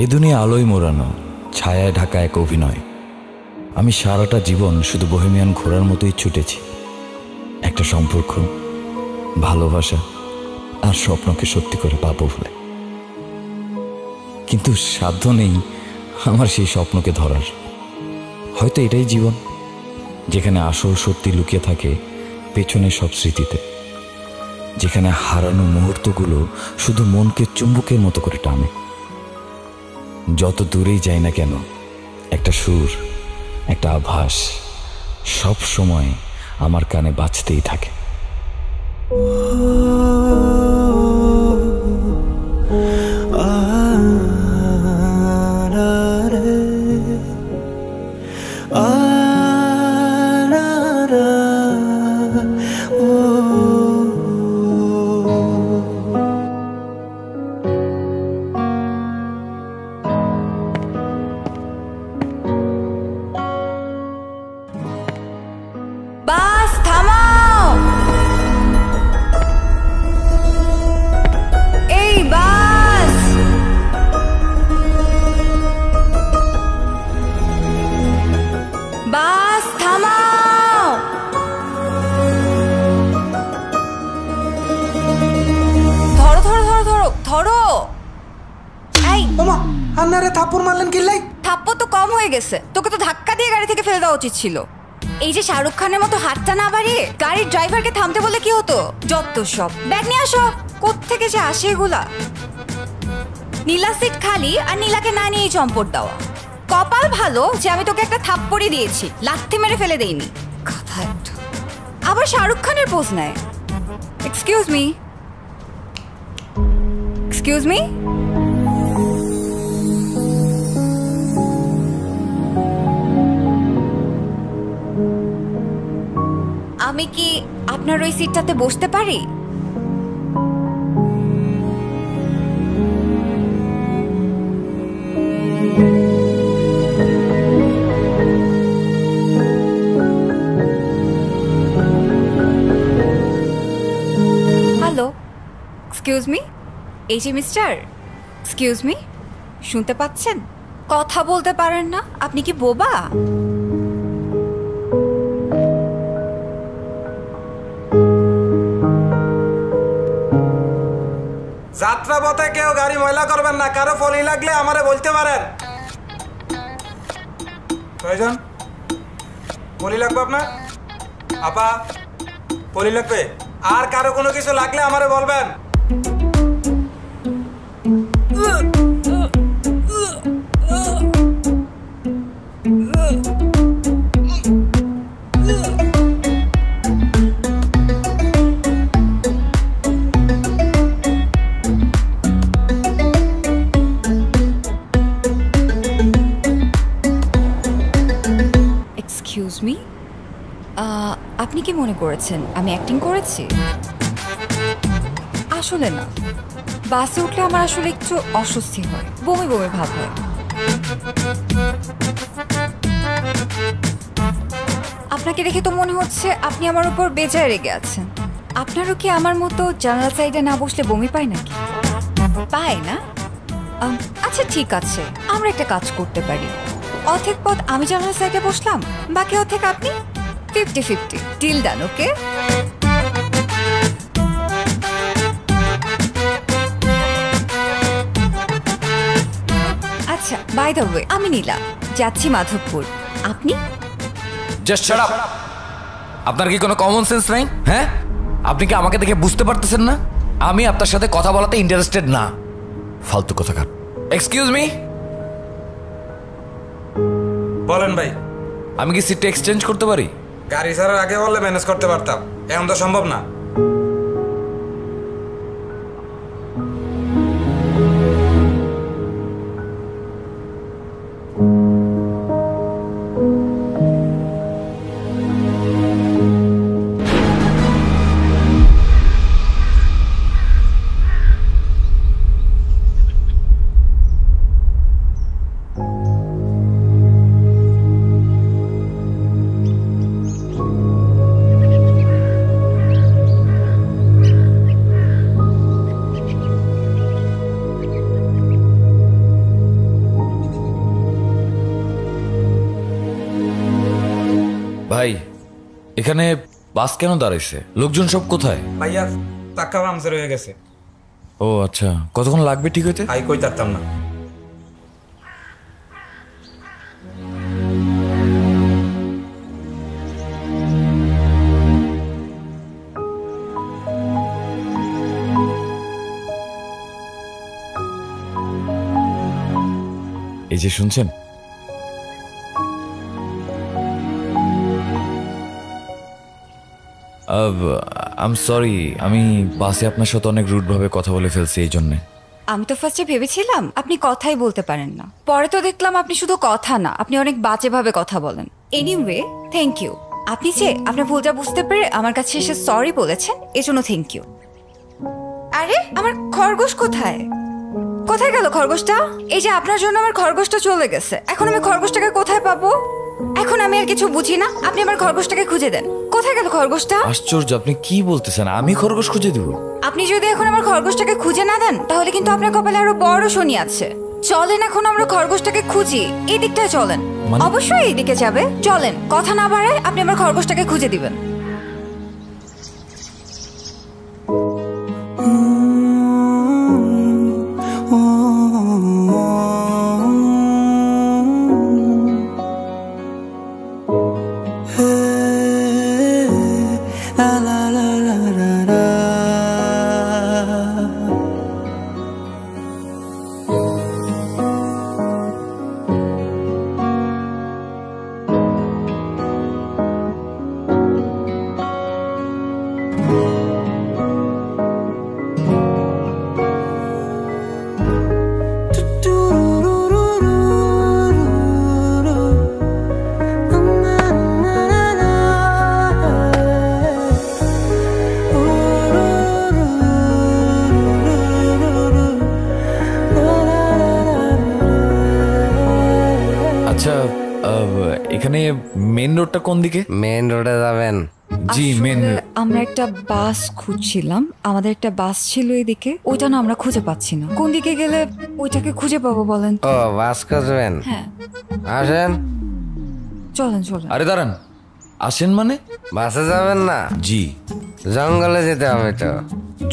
এ দুনিয়া আলোয় মোড়ানো, ছায়ায় ঢাকা এক অভিনয়। আমি সারাটা জীবন শুধু বহেমিয়ান ঘোড়ার মতোই ছুটেছি, একটা সম্পর্ক, ভালোবাসা আর স্বপ্নকে সত্যি করে পাবো বলে। কিন্তু সাধ্য নেই আমার সেই স্বপ্নকে ধরার। হয়তো এটাই জীবন, যেখানে আসল সত্যি লুকিয়ে থাকে পেছনের সব স্মৃতিতে, যেখানে হারানো মুহূর্তগুলো শুধু মনকে চুম্বকের মতো করে টানে। যত দূরেই যাই না কেন, একটা সুর, একটা আভাস সব সময় আমার কানে বাজতেই থাকে। তোকে তো ধাক্কা দিয়ে গাড়ি থেকে ফেলে দেওয়া উচিত ছিল। এই যে শাহরুখ খানের মতো হাতটা না বাড়িয়ে গাড়ির ড্রাইভারকে থামতে বলে কি হতো? যত সব। ব্যাগ নিয়ে আসো। কোত্থেকে যে আসে এগুলা? নীলা সিট খালি, আর নীলাকে না নিয়েই চম্পট দেওয়া। কপাল ভালো যে আমি তোকে একটা থাপ্পড়ই দিয়েছি, লাথি মেরে ফেলে দেইনি। কথা একটা। আবার শাহরুখ খানের পোজ নেয়। Excuse me, excuse me. আমি কি আপনার ওই সিটটাতে বসতে পারি? Hello, excuse me. এই যে মিস্টার, এক্সকিউজ মি, শুনতে পাচ্ছেন? কথা বলতে পারেন না? আপনি কি বোবা? যাত্রা পথে কেউ গাড়ি ময়লা করবেন না। কারো পলি লাগলে আমারে বলতে পারেন। কয়জন পলি লাগবে আপনার? আপা, পলি লাগবে? আর কারো কোনো কিছু লাগলে আমারে বলবেন। আপনি কি মনে করেছেন আমি অ্যাক্টিং করেছি? আসলে না। বাসে উঠলে আমার আসলে একটু অস্বস্তি হয়, বমি বমি ভাব হয়। আপনাকে দেখে তো মনে হচ্ছে আপনি আমার উপর বেজায় রেগে আছেন। আপনারও কি আমার মতো জানালা সাইডে না বসলে বমি পায় নাকি? পায় না? আচ্ছা ঠিক আছে, আমরা একটা কাজ করতে পারি। অর্ধেক পথ আমি জানালা সাইডে বসলাম, বাকি অর্ধেক আপনি। 50-50 ডিল ডান। ওকে, আচ্ছা বাই দ্য ওয়ে, আমি নীলা, যাচ্ছি মাধবপুর। আপনি? Just shut up. আপনার কি কোনো কমন সেন্স নাই? হ্যাঁ, আপনি কি আমাকে দেখে বুঝতে পারতেছেন না আমি আপনার সাথে কথা বলাতে ইন্টারেস্টেড না? ফালতু কথাকার। Excuse me. বলেন ভাই। আমি কি সিটটা এক্সচেঞ্জ করতে পারি? গাড়ি ছাড়ার আগে বললে ম্যানেজ করতে পারতাম, এখন তো সম্ভব না। এখানে বাস কেন দাঁড়াইছে? লোকজন সব কোথায়? ভাইয়া টাকা পামচার হয়ে গেছে। ও আচ্ছা, কতক্ষণ লাগবে ঠিক হইতে? আই কই তারতাম না। এই যে শুনছেন, আম সরি, আমি বাসে আপনার সাথে অনেক রুড ভাবে কথা বলে ফেলছি এই জন্যে। আমি তো ফার্স্টে ভেবেছিলাম আপনি কথাই বলতে পারেন না, পরে তো দেখলাম আপনি শুধু কথা না, আপনি অনেক বাজে ভাবে কথা বলেন। এনিওয়ে থ্যাংক ইউ, আপনি যে আপনার ভুলটা বুঝতে পেরে আমার কাছে এসে সরি বলেছেন, এজন্য থ্যাংক ইউ। আরে আমার খরগোশ কোথায়? কোথায় গেল খরগোশটা? এই যে আপনার জন্য আমার খরগোশটা চলে গেছে, এখন আমি খরগোশটাকে কোথায় পাবো? এখন আমি আর কিছু বুঝি না, আপনি আমার খরগোশটাকে খুঁজে দেন। কোথায় গেল খরগোশটা? আশ্চর্য, আপনি কি বলতেছেন? আমি খরগোশ খুঁজে দিব? আপনি যদি এখন আমার খরগোশটাকে খুঁজে না দেন তাহলে কিন্তু আপনার কপালে আরো বড় শনি আছে। চলেন এখন আমরা খরগোশটাকে খুঁজি, এই দিকটায় চলেন। অবশ্যই এই দিকে যাবে, চলেন। কথা না বাড়ায় আপনি আমার খরগোশটাকে খুঁজে দিবেন। এখানে মেন রোডটা কোন দিকে? মেন রোডে যাবেন? জি মেন। আমরা একটা বাস খুঁজছিলাম, আমাদের একটা বাস ছিল এদিকে, ওইটা না আমরা খুঁজে পাচ্ছি না। কোন দিকে গেলে ওইটাকে খুঁজে পাবো বলেন? ও বাস খুঁজবেন? হ্যাঁ আসেন, চলেন চলেন। আরে দাঁড়ান, আসেন মানে? বাসে যাবেন না? জি। জঙ্গলে যেতে হবে তো।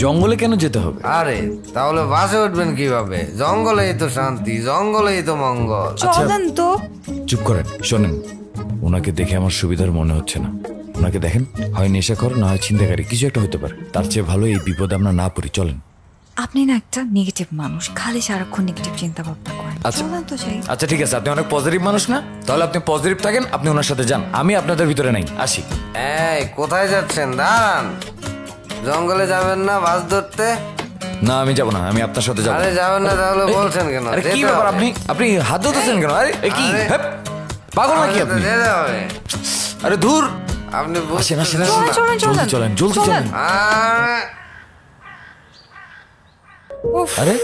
জঙ্গলে কেন যেতে হবে? আরে তাহলে বাসে উঠবেন কিভাবে? জঙ্গলেই তো শান্তি, জঙ্গলেই তো মঙ্গল। চলেন তো। চুপ করেন, শোনেন, ওনাকে দেখে আমার সুবিধার মনে হচ্ছে না। ওনাকে দেখেন, হয় নেশাখোর না হয় ছিনতাইকারী, কিছু একটা হতে পারে। তার চেয়ে ভালো এই বিপদে আমরা না পড়ি। চলেন। আপনি না একটা নেগেটিভ মানুষ, খালি সারাক্ষণ নেগেটিভ চিন্তা ভাবনা করেন। আচ্ছা। চলেন তো যাই। আচ্ছা ঠিক আছে, আপনি অনেক পজিটিভ মানুষ না? তাহলে আপনি পজিটিভ থাকেন, আপনি ওনার সাথে যান, আমি আপনাদের ভিতরে নাই। আসি। এই কোথায় যাচ্ছেন? দাঁড়ান। জঙ্গলে যাবেন না বাস ধরতে? না আমি যাবো না, আমি আপনার সাথে যাবো। আরে যাবেন না তাহলে বলছেন কেন? আরে কি যেতে ব্যাপার, হবে। আপনি আপনি হাত ধরতেছেন কেন? আরে এ কি আরে। হেপ, পাগল নাকি আমাকে তো আপনি? যেতে হবে। আরে ধুর। আপনি আসেন বুঝছেন আসেন না? আসেন, চলেন, চলেন, জলদি চলেন, জলদি চলেন। চলেন। আরে, উফ, আরে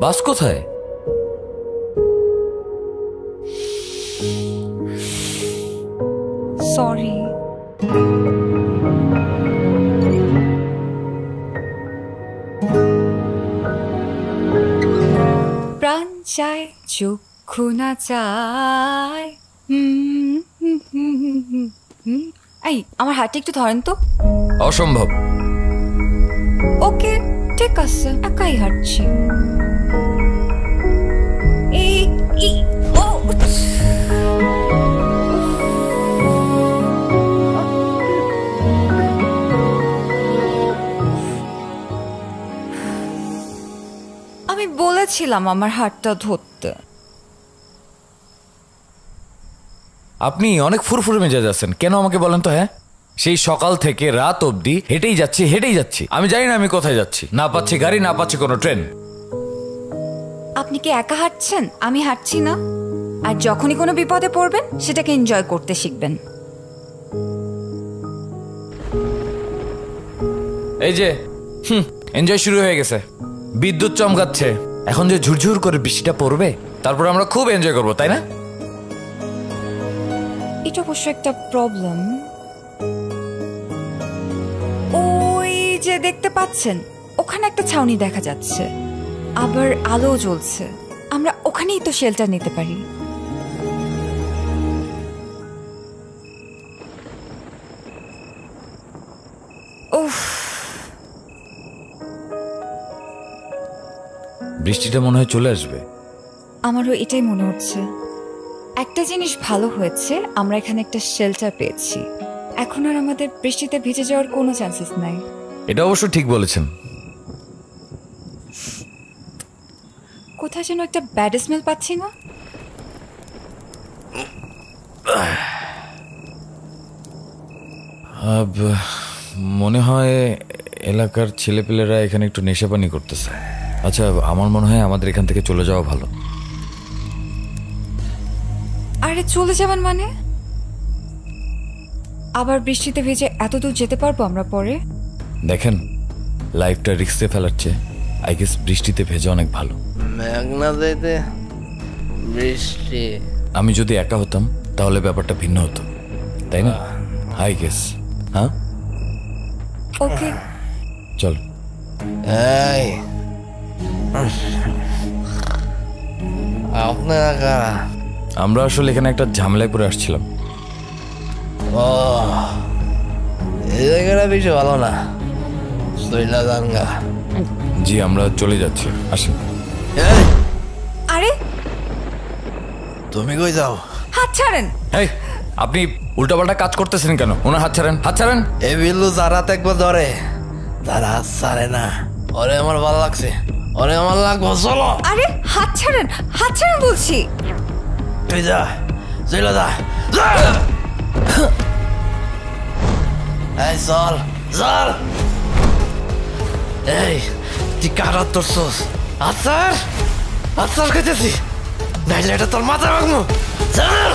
বাস কোথায়? সরি। প্রাণ চায় চক্ষু না চায়। এই আমার হাতটা একটু ধরেন তো। অসম্ভব। ওকে ঠিক আছে, একাই হাঁটছি। এই এই, ও আমি বলেছিলাম আমার হাতটা ধরতে। আপনি অনেক ফুরফুরে মেজাজ আছেন কেন আমাকে বলেন তো? হ্যাঁ, সেই সকাল থেকে রাত অবধি হেঁটেই যাচ্ছি। আমি জানি না আমি কোথায় যাচ্ছি, না পাচ্ছি গাড়ি, না পাচ্ছি কোনো ট্রেন। আপনি কি একা হাঁটছেন? আমি হাঁটছি না। আর যখনই কোনো বিপদে পড়বেন সেটাকে এনজয় করতে শিখবেন। এই যে এনজয় শুরু হয়ে গেছে, বিদ্যুৎ চমকাচ্ছে, এখন যে ঝুরঝুর করে বৃষ্টিটা পড়বে, তারপর আমরা খুব এনজয় করবো, তাই না? এটা অবশ্য একটা প্রবলেম। ওই যে দেখতে পাচ্ছেন, ওখানে একটা ছাউনি দেখা যাচ্ছে, আবার আলো জ্বলছে। আমরা ওখানেই তো শেল্টার নিতে পারি। বৃষ্টিটা মনে হয় চলে আসবে। আমারও এটাই মনে হচ্ছে। একটা জিনিস ভালো হয়েছে, আমরা এখানে একটা শেল্টার পেয়েছি। এখন আর আমাদের বৃষ্টিতে ভিজে যাওয়ার কোনো চান্সেস নাই। এটা অবশ্য ঠিক বলেছেন। কোথায় যেন একটা ব্যাড স্মেল পাচ্ছি না? মনে হয় এলাকার ছেলেপেলেরা এখানে একটু নেশাপানি করতেছে। আচ্ছা, আমার মনে হয় আমাদের এখান থেকে চলে যাওয়া ভালো। আরে চলে যাবেন মানে? আবার বৃষ্টিতে ভিজে এত দূর যেতে পারবো আমরা পরে? দেখেন, লাইফটা রিস্কে ফেলার চেয়ে আই গেস বৃষ্টিতে ভেজা অনেক ভালো। মেঘনা যাইতে বৃষ্টি। আমি যদি একা হতাম তাহলে ব্যাপারটা ভিন্ন হতো, তাই না? I guess. হ্যাঁ, ওকে, চল। এই আপনারা কারা? আমরা আসলে এখানে একটা ঝামেলায় পড়ে আসছিলাম। ও, এই জায়গাটা বেশি ভালো না, সইলা দাঙ্গা। জি, আমরা চলে যাচ্ছি, আসেন। এই, আরে তুমি কই যাও? হাত ছাড়েন। এই, আপনি উল্টাপাল্টা কাজ করতেছেন কেন? ওনার হাত ছাড়েন, হাত ছাড়েন। এই বিল্লু যারা দেখবো ধরে, তারা হাত ছাড়ে না। ওরে আমার ভালো লাগছে, ওরে আমার লাগবো, চলো। আরে হাত ছাড়েন, হাত ছাড়েন বলছি। তুই যা, চলে যা, যা। এই চল, চল। এই তুই কারা তোরছস? আচ্ছার আচ্ছার খেতেছি, নাইলে এটা তোর মাথা ভাঙবো। চল।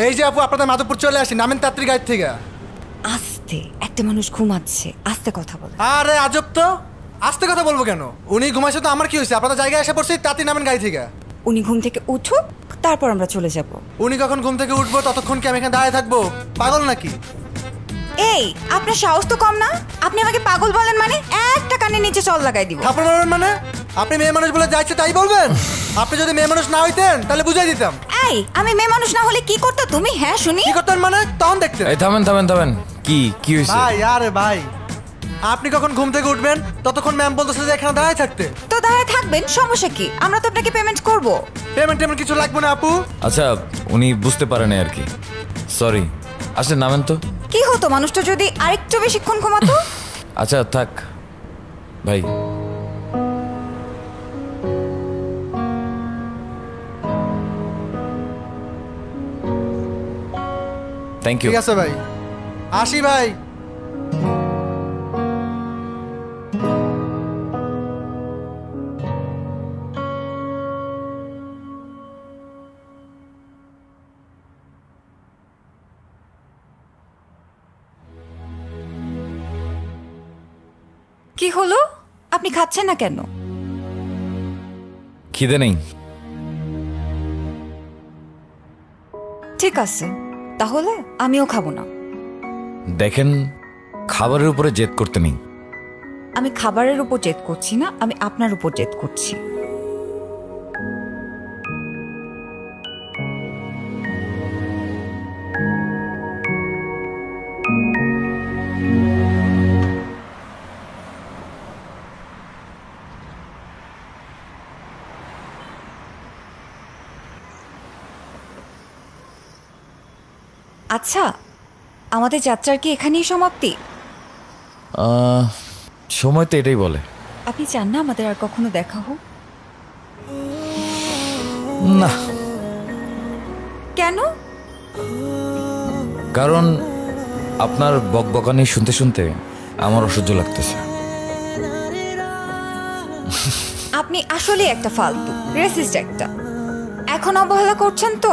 এই যে আপু, আপনাদের মাধবপুর চলে আসি, নামেন তাড়াতাড়ি গাড়ি থেকে। আস্তে, একটা মানুষ ঘুমাচ্ছে, আস্তে কথা বলে। আরে আজব তো, আস্তে কথা বলবো কেন? উনি ঘুমাইছে তো আমার কি হয়েছে? আপনাদের জায়গায় এসে পড়ছি, তাড়াতাড়ি নামেন গাড়ি থেকে। উনি ঘুম থেকে উঠুক, তারপর আমরা চলে যাব। উনি কখন ঘুম থেকে উঠবো ততক্ষণ কি আমি এখানে দাঁড়িয়ে থাকবো? পাগল নাকি? এই, আপনার সাহস তো কম না? আপনি আমাকে পাগল বলেন মানে একটা কানে নিচে চল লাগাই দিব। থাপ্পড় মারবেন মানে? আপনি মেয়ে মানুষ বলে যাইছে তাই বলবেন? আপনি যদি মেয়ে মানুষ না হইতেন তাহলে বুঝাই দিতাম। এই, আমি মেয়ে মানুষ না হলে কি করতে তুমি? হ্যাঁ শুনি। কি করতেন মানে? তখন দেখতেন। এই থামেন থামেন থামেন, কি কি হয়েছে? ভাই, আরে ভাই, আপনি কখন ঘুম থেকে উঠবেন ততক্ষণ ম্যাম বলতেছে যে এখানে দাঁড়ায় থাকতে। তো দাঁড়ায় থাকবেন, সমস্যা কি? আমরা তো আপনাকে পেমেন্ট করব। পেমেন্ট টেমেন্ট কিছু লাগবে না আপু। আচ্ছা, উনি বুঝতে পারেন আর কি, সরি। আসলে নামেন তো। কি হতো মানুষটা যদি আরেকটু বেশিক্ষণ ঘুমাতো? আচ্ছা থাক ভাই। Thank you. ঠিক আছে ভাই, আসি ভাই। কি হলো? আপনি খাচ্ছেন না কেন? খিদে নেই। ঠিক আছে, তাহলে আমিও খাবো না। দেখেন, খাবারের উপরে জেদ করতে নেই। আমি খাবারের উপর জেদ করছি না, আমি আপনার উপর জেদ করছি। আচ্ছা, আমাদের যাত্রার কি এখানেই সমাপ্তি? সময় তো এটাই বলে। আপনি চান না আমাদের আর কখনো দেখা হোক? না, কেন? কারণ আপনার বকবকানি শুনতে শুনতে আমার অসহ্য লাগতেছে। আপনি আসলে একটা ফালতু রেসিস্ট একটা। এখন অবহেলা করছেন তো,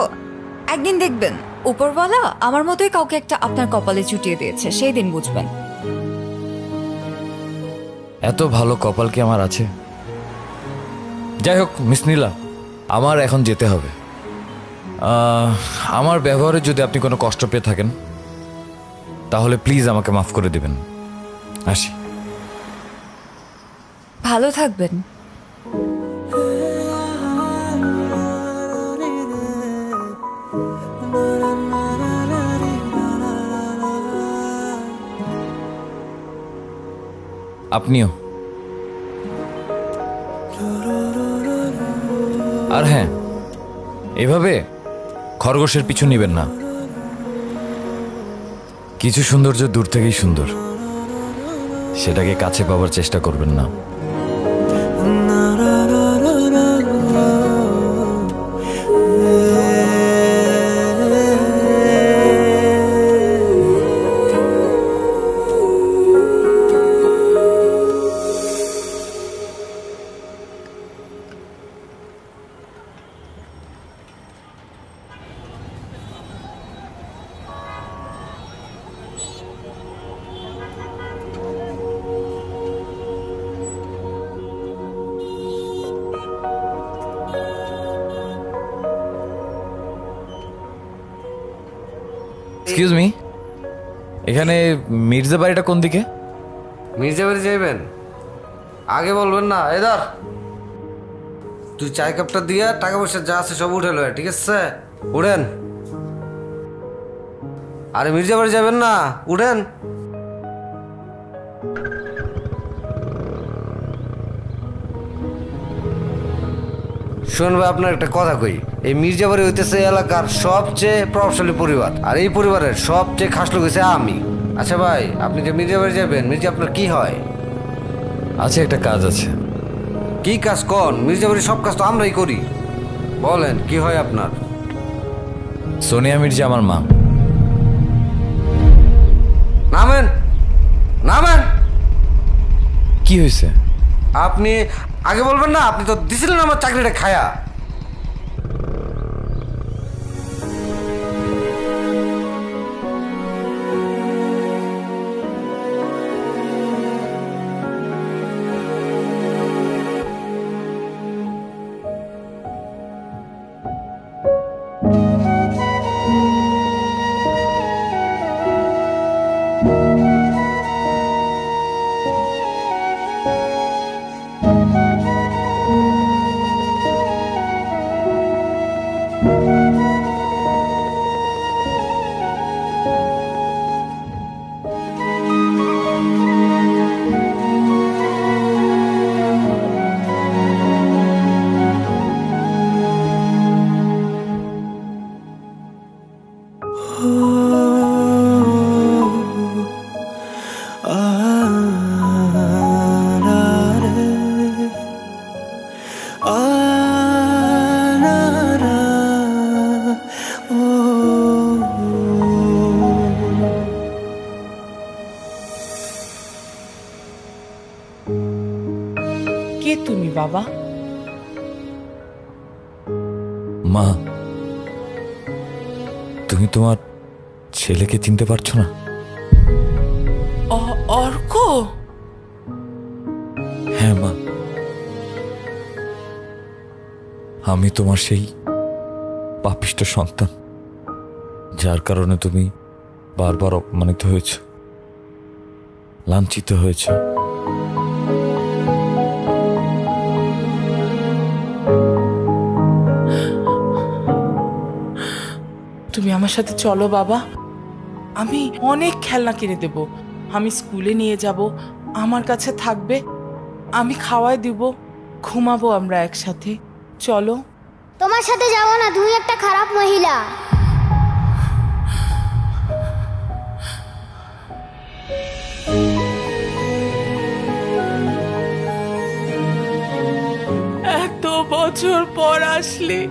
একদিন দেখবেন উপরওয়ালা আমার মতোই কাউকে একটা আপনার কপালে চুটিয়ে দিয়েছে, সেই দিন বুঝবেন। এত ভালো কপাল কি আমার আছে? যাই হোক মিস নীলা, আমার এখন যেতে হবে। আমার ব্যবহারে যদি আপনি কোনো কষ্ট পেয়ে থাকেন তাহলে প্লিজ আমাকে মাফ করে দিবেন। আসি। ভালো থাকবেন। আপনিও। আর হ্যাঁ, এভাবে খরগোশের পিছু নিবেন না। কিছু সৌন্দর্য দূর থেকেই সুন্দর, সেটাকে কাছে পাওয়ার চেষ্টা করবেন না। এক্সকিউজ মি, এখানে মির্জা বাড়িটা কোন দিকে? মির্জা বাড়ি যাইবেন? আগে বলবেন না। এদার তুই চায় কাপটা দিয়া টাকা পয়সা যা আছে সব উঠে লয়, ঠিক আছে? উঠেন। আরে মির্জা বাড়ি যাবেন না, উঠেন। শুনবে, আপনার একটা কথা কই, এই মির্জাবাড়ি হইতেছে এলাকার সবচেয়ে প্রভাবশালী পরিবার, আর এই পরিবারের সবচেয়ে খাস লোক হইছে আমি। আচ্ছা ভাই, আপনি যে মির্জাবাড়ি যাবেন, মির্জা আপনার কি হয়? আছে, একটা কাজ আছে। কি কাজ কন? মির্জাবাড়ির সব কাজ তো আমরাই করি, বলেন কি হয় আপনার? সোনিয়া মির্জা আমার মা। নামেন, নামেন। কি হয়েছে? আপনি আগে বলবেন না, আপনি তো দিছিলেন আমার চাকরিটা খায়া। কে তুমি বাবা? মা, তুমি তোমার ছেলেকে চিনতে পারছো না? অর্ক? হ্যাঁ মা, আমি তোমার সেই পাপিষ্ঠ সন্তান, যার কারণে তুমি বারবার অপমানিত হয়েছ, লাঞ্ছিত হয়েছ। তুমি আমার সাথে চলো বাবা, আমি অনেক খেলনা কিনে দেব, আমি স্কুলে নিয়ে যাব, আমার কাছে থাকবে, আমি খাওয়াই দিব, ঘুমাবো আমরা একসাথে। চলো। তোমার সাথে যাবো না, তুমি একটা খারাপ মহিলা। এত বছর পর আসলি।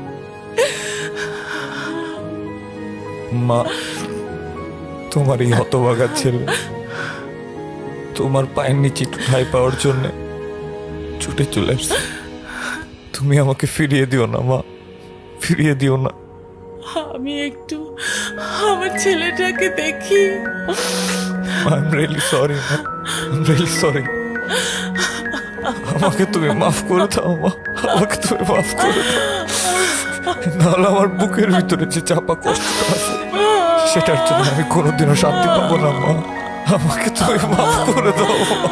মা, তোমার এই হতভাগা ছেলে তোমার পায়ের নিচে একটু ঠাঁই পাওয়ার জন্য ছুটে চলে আসছে। তুমি আমাকে ফিরিয়ে দিও না মা, ফিরিয়ে দিও না। আমি একটু আমার ছেলেটাকে দেখি। I'm really sorry মা, I'm really sorry। আমাকে তুমি মাফ করে দাও মা, আমাকে তুমি মাফ করে দাও। নাহলে আমার বুকের ভিতরে যে চাপা কষ্টটা আছে সেটার জন্য আমি কোনোদিনও শান্তি পাবো না মা। আমাকে তুমি মাফ করে দাও মা।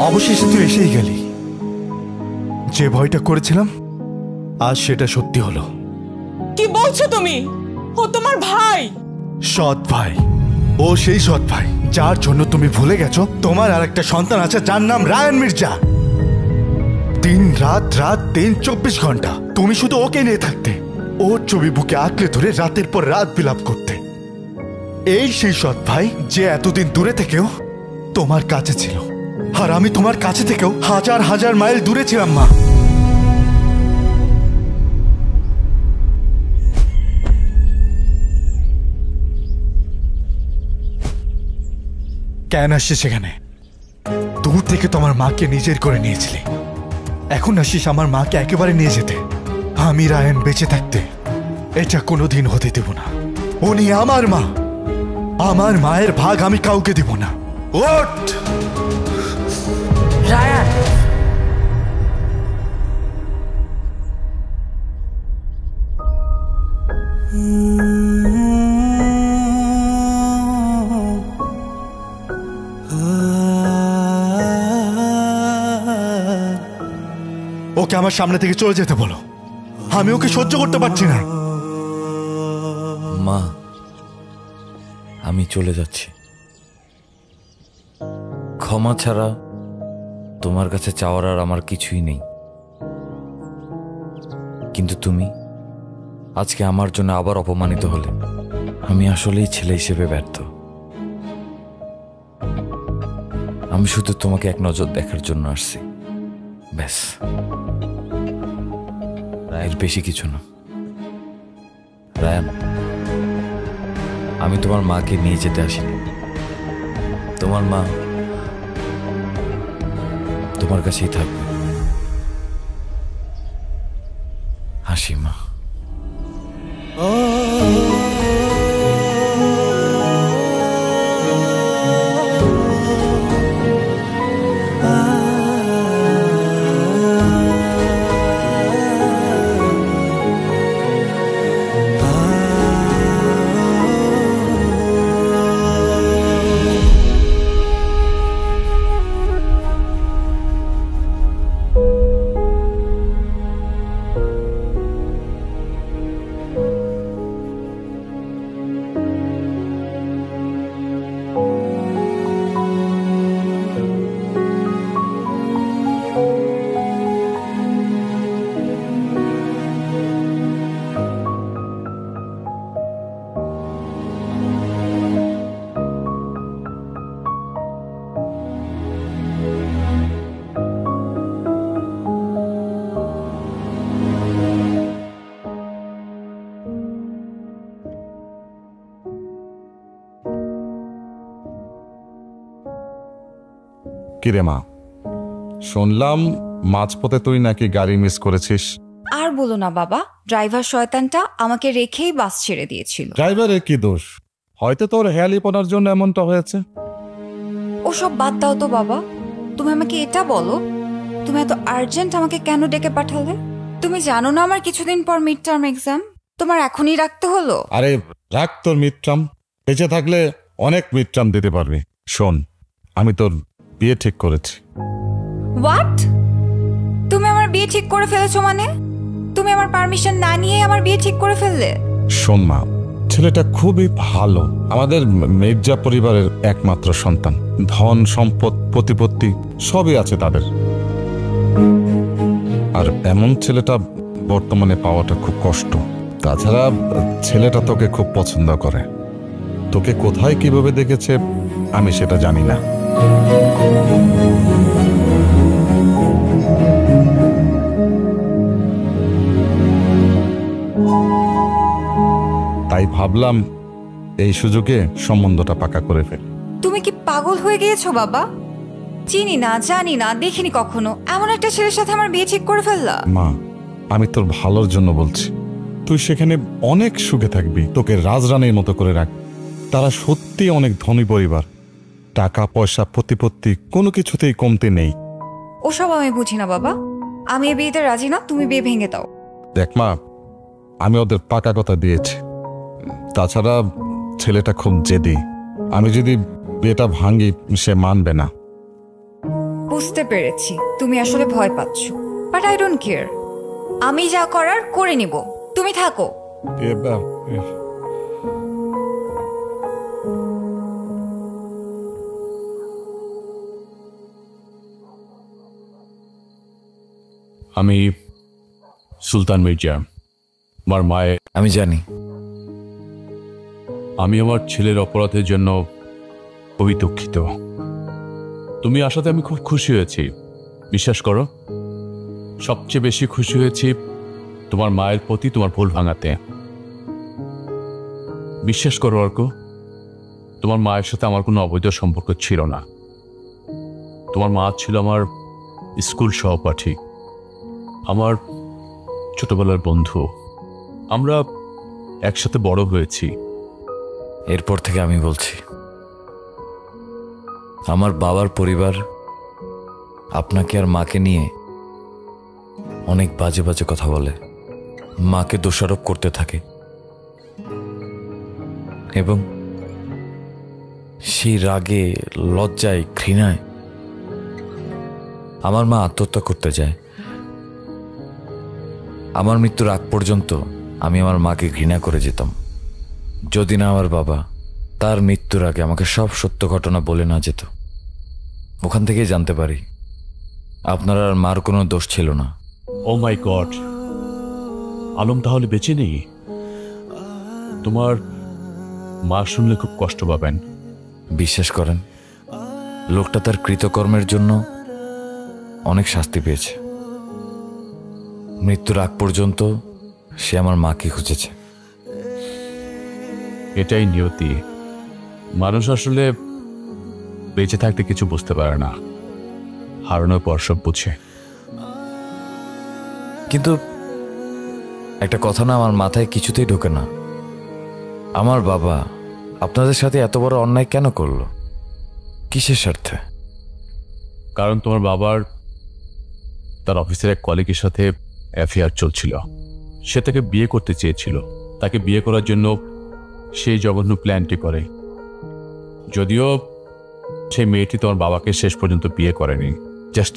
অবশেষে তুই এসেই গেলি। যে ভয়টা করেছিলাম আজ সেটা সত্যি হলো। কি বলছো তুমি? ও তোমার ভাই। সৎ ভাই, ও সেই সৎ ভাই যার জন্য তুমি ভুলে গেছো তোমার আর একটা সন্তান আছে যার নাম রায়ান মির্জা। দিন রাত রাত দিন 24 ঘন্টা তুমি শুধু ওকে নিয়ে থাকতে, ওর ছবি বুকে আঁকড়ে ধরে রাতের পর রাত বিলাপ করতে। এই সেই সৎ ভাই যে এতদিন দূরে থেকেও তোমার কাছে ছিল, আর আমি তোমার কাছে থেকেও হাজার হাজার মাইল দূরে ছিলাম মা। কেন আসছিস সেখানে? দূর থেকে তোমার মাকে নিজের করে নিয়েছিলি, এখন আসিস আমার মাকে একেবারে নিয়ে যেতে। আমি রায়ান বেঁচে থাকতে এটা কোনোদিন হতে দেব না। উনি আমার মা, আমার মায়ের ভাগ আমি কাউকে দেব না। ওঠ! রায়ান, ওকে আমার সামনে থেকে চলে যেতে বলো, আমি ওকে সহ্য করতে পারছি না। মা, আমি চলে যাচ্ছি। ক্ষমা ছাড়া তোমার কাছে চাওয়ার আর আমার কিছুই নেই। কিন্তু তুমি আজকে আমার জন্য আবার অপমানিত হলে আমি আসলেই ছেলে হিসেবে ব্যর্থ। আমি শুধু তোমাকে এক নজর দেখার জন্য আসছি, ব্যাস, এর বেশি কিছু না। রায়ান, আমি তোমার মাকে নিয়ে যেতে আসিনি। তোমার মা তোমার কাছেই থাকবে। হাসি মা। কিরে মা, শুনলাম মাঝপথে তুই নাকি গাড়ি মিস করেছিস। আর বলো না বাবা, ড্রাইভার শয়তানটা আমাকে রেখেই বাস ছেড়ে দিয়েছিল। ড্রাইভারের কি দোষ? হয়তো তোর হেয়ালিপনার জন্য এমনটা হয়েছে। ওসব বাদ দাও তো বাবা, তুমি আমাকে এটা বলো, তুমি এত আর্জেন্ট আমাকে কেন ডেকে পাঠালে? তুমি জানো না আমার কিছুদিন পর মিড টার্ম এক্সাম, তোমার এখনই রাখতে হলো? আরে রাখ তোর মিডটার্ম, বেঁচে থাকলে অনেক মিডটার্ম দিতে পারবি। শোন, আমি তোর বিয়ে ঠিক করেছি। হোয়াট? তুমি আমার বিয়ে ঠিক করে ফেলেছো মানে? তুমি আমার পারমিশন না নিয়ে আমার বিয়ে ঠিক করে ফেললে? শোন মা, ছেলেটা খুবই ভালো, আমাদের মির্জা পরিবারের একমাত্র সন্তান। ধন সম্পদ প্রতিপত্তি সবই আছে তাদের। আর এমন ছেলেটা বর্তমানে পাওয়াটা খুব কষ্ট। তাছাড়া ছেলেটা তোকে খুব পছন্দ করে। তোকে কোথায় কিভাবে দেখেছে আমি সেটা জানি না। তাই ভাবলাম এই সুযোগে সম্বন্ধটা পাকা করে ফেল। তুমি কি পাগল হয়ে গিয়েছো বাবা? চিনি না, জানি না, দেখিনি কখনো, এমন একটা ছেলের সাথে আমার বিয়ে ঠিক করে ফেললা? মা, আমি তোর ভালোর জন্য বলছি। তুই সেখানে অনেক সুখে থাকবি, তোকে রাজরানীর মতো করে রাখ। তারা সত্যি অনেক ধনী পরিবার, টাকা পয়সা প্রতিপত্তি কোনো কিছুতেই কমতে নেই। ওসব আমি বুঝি না বাবা, আমি এ বিয়েতে রাজি না, তুমি বিয়ে ভেঙে দাও। দেখ মা, আমি ওদের পাকা কথা দিয়েছি। তাছাড়া ছেলেটা খুব জেদি, আমি যদি বিয়েটা ভাঙি সে মানবে না। বুঝতে পেরেছি তুমি আসলে ভয় পাচ্ছ, বাট আই ডোন্ট কেয়ার। আমি যা করার করে নিব, তুমি থাকো। আমি সুলতান মির্জা, আমার মায়ের। আমি জানি। আমি আমার ছেলের অপরাধের জন্য খুবই দুঃখিত। তুমি আসাতে আমি খুব খুশি হয়েছি, বিশ্বাস করো। সবচেয়ে বেশি খুশি হয়েছি তোমার মায়ের প্রতি তোমার ভুল ভাঙাতে। বিশ্বাস করো অর্ক, তোমার মায়ের সাথে আমার কোনো অবৈধ সম্পর্ক ছিল না। তোমার মা ছিল আমার স্কুল সহপাঠী, আমার ছোটবেলার বন্ধু। আমরা একসাথে বড় হয়েছি। এরপর থেকে আমি বলছি, আমার বাবার পরিবার আপনাকে আর মাকে নিয়ে অনেক বাজে বাজে কথা বলে, মাকে দোষারোপ করতে থাকে, এবং সেই রাগে, লজ্জায়, ঘৃণায় আমার মা আত্মহত্যা করতে যায়। আমার মৃত্যুর আগ পর্যন্ত আমি আমার মাকে ঘৃণা করে যেতাম, যদি না আমার বাবা তার মৃত্যুর আগে আমাকে সব সত্য ঘটনা বলে না যেত। ওখান থেকেই জানতে পারি আপনার আর মার কোনো দোষ ছিল না। ও মাই গড, আলম তাহলে বেঁচে নেই? তোমার মা শুনলে খুব কষ্ট পাবেন। বিশ্বাস করেন, লোকটা তার কৃতকর্মের জন্য অনেক শাস্তি পেয়েছে। মৃত্যুর আগ পর্যন্ত সে আমার মাকে খুঁজেছে। এটাই নিয়তি। মানুষ আসলে বেঁচে থাকতে কিছু বুঝতে পারে না, হারানোর পর সব বুঝে। কিন্তু একটা কথা না আমার মাথায় কিছুতেই ঢোকে না, আমার বাবা আপনাদের সাথে এত বড় অন্যায় কেন করলো? কিসের স্বার্থে? কারণ তোমার বাবার তার অফিসের এক কলিগের সাথে অ্যাফেয়ার চলছিল। সে তাকে বিয়ে করতে চেয়েছিল। তাকে বিয়ে করার জন্য সেই জঘন্য প্ল্যানটি করে। যদিও সেই মেয়েটি তোমার বাবাকে শেষ পর্যন্ত বিয়ে করেনি, জাস্ট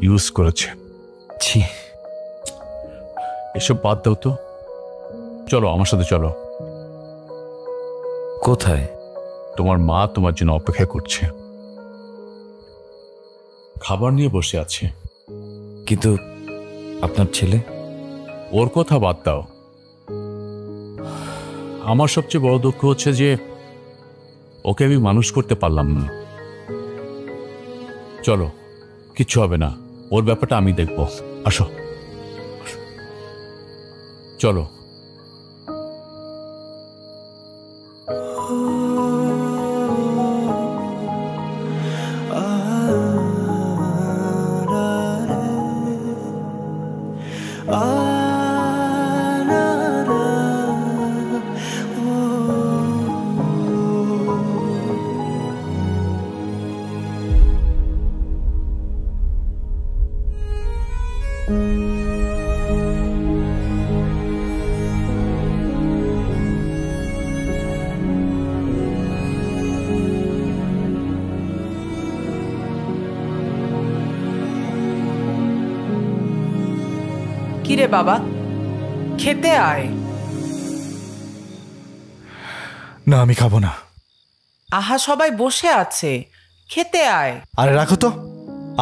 ইউজ করেছে। ছি, এসব বাদ দাও তো, চলো আমার সাথে চলো। কোথায়? তোমার মা তোমার জন্য অপেক্ষা করছে, খাবার নিয়ে বসে আছে। কিন্তু আপনার ছেলে? ওর কথা বাদ দাও। আমার সবচেয়ে বড় দুঃখ হচ্ছে যে ওকে আমি মানুষ করতে পারলাম না। চলো, কিচ্ছু হবে না, ওর ব্যাপারটা আমি দেখব। আসো চলো। কিরে বাবা, খেতে আয়। না আমি খাবো না। আহা, সবাই বসে আছে, খেতে আয়। আরে রাখো তো,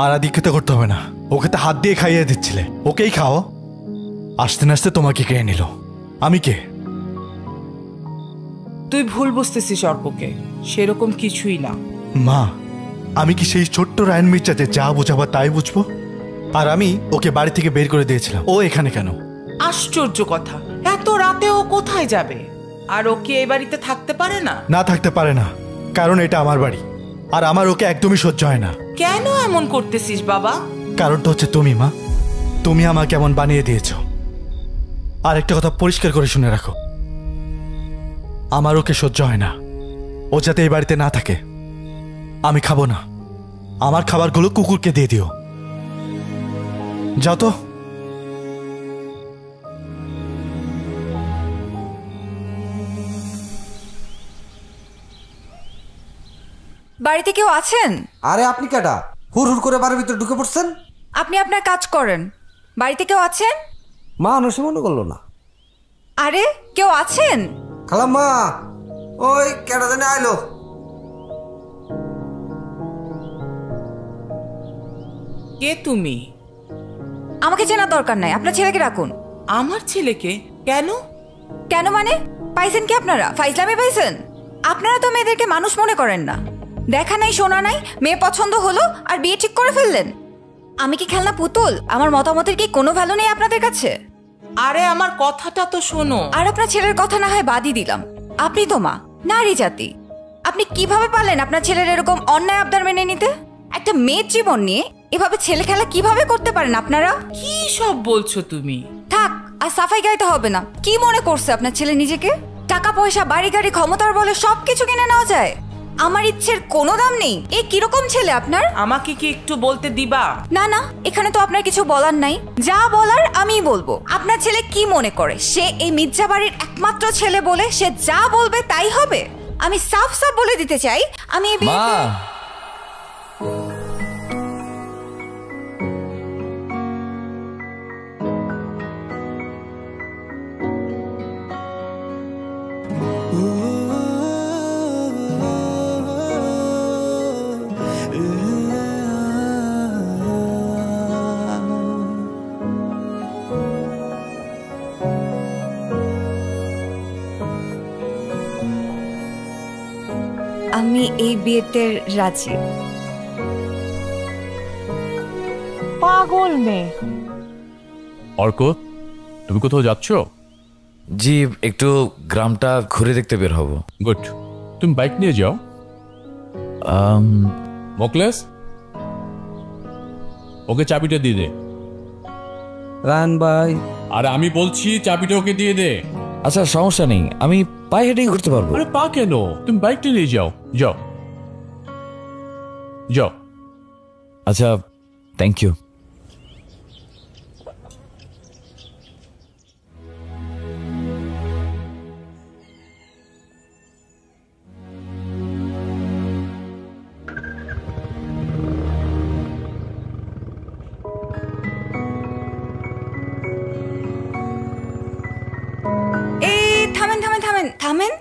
আর আদি খেতে করতে হবে না। ওকে তো হাত দিয়ে খাইয়ে দিচ্ছিলে, ওকেই খাও। আসতে না আসতে তোমাকে কে নিল, আমি কে? তুই ভুল বুঝতেছিস অর্ককে, সেরকম কিছুই না। মা, আমি কি সেই ছোট্ট রায়ন মির্জা যে যা বোঝাবো তাই বুঝবো? আর আমি ওকে বাড়ি থেকে বের করে দিয়েছিলাম, ও এখানে কেন? আশ্চর্য কথা, এত রাতে ও কোথায় যাবে? আর ও কি এই বাড়িতে থাকতে পারে না? না থাকতে পারে না, কারণ এটা আমার বাড়ি, আর আমার ওকে একদমই সহ্য হয় না। কেন এমন করতেছিস বাবা? কারণটা হচ্ছে তুমি মা, তুমি আমাকে এমন বানিয়ে দিয়েছ। আর একটা কথা পরিষ্কার করে শুনে রাখো, আমার ওকে সহ্য হয় না, ও যাতে এই বাড়িতে না থাকে। আমি খাবো না, আমার খাবারগুলো কুকুরকে দিয়ে দিও। যাও তো। বাড়িতে কেউ আছেন? আরে আপনি কেডা? হুড় হুড় করে বাড়ির ভিতরে ঢুকে পড়ছেন। আপনি আপনার কাজ করেন। বাড়িতে কেউ আছেন? মানুষে মনে করলো না। আরে কেউ আছেন? খালাম্মা, ওই কেডা জানে আইলো। কে তুমি? আমাকে চেনার দরকার নাই, আপনার ছেলেকে রাখুন। আমার ছেলেকে? কেন? কেন মানে? পাইছেন কি আপনারা? ফাইজলামি পাইছেন? আপনারা তো মেয়েদেরকে মানুষ মনে করেন না। দেখা নাই শোনা নাই, মেয়ে পছন্দ হলো আর বিয়ে ঠিক করে ফেললেন। আমি কি খেলনা পুতুল? আমার মতামতের কি কোনো ভ্যালু নেই আপনাদের কাছে? আরে আমার কথাটা তো শোনো। আর আপনার ছেলের কথা না হয় বাদই দিলাম, আপনি তো মা, নারী জাতি। আপনি কিভাবে পারলেন আপনার ছেলের এরকম অন্যায় আবদার মেনে নিতে? একটা মেয়ের জীবন নিয়ে এভাবে ছেলে খেলা কিভাবে করতে পারেন আপনারা? কি সব বলছো তুমি? থাক, আর সাফাই গাইতে হবে না। কি মনে করছে আপনার ছেলে নিজেকে? টাকা পয়সা, বাড়ি গাড়ি, ক্ষমতার বলে সবকিছু কিনে নেওয়া যায়? আমার ইচ্ছের কোনো দাম নেই। এ কিরকম ছেলে আপনার? আমাকে কি একটু বলতে দিবা? না না, এখানে তো আপনার কিছু বলার নাই। যা বলার আমিই বলবো। আপনার ছেলে কি মনে করে সে এই মির্জা বাড়ির একমাত্র ছেলে বলে সে যা বলবে তাই হবে? আমি সাফ সাফ বলে দিতে চাই, আমি এই বিয়েতে আমি এই বিয়েতে রাজি। পাগল মেয়ে। অর্ক, তুমি কোথাও যাচ্ছ? জি, একটু গ্রামটা ঘুরে দেখতে বের হব। গুড, তুমি বাইক নিয়ে যাও। মোকলেস, ওকে চাবিটা দিয়ে দে। রান ভাই, আর আমি বলছি চাবিটা ওকে দিয়ে দে। আচ্ছা সমস্যা নেই, আমি পায়ে হেঁটেই ঘুরতে পারবো। আরে পা কেন? তুমি বাইকটা নিয়ে যাও। যাও যাও। আচ্ছা, থ্যাংক ইউ। থামেন।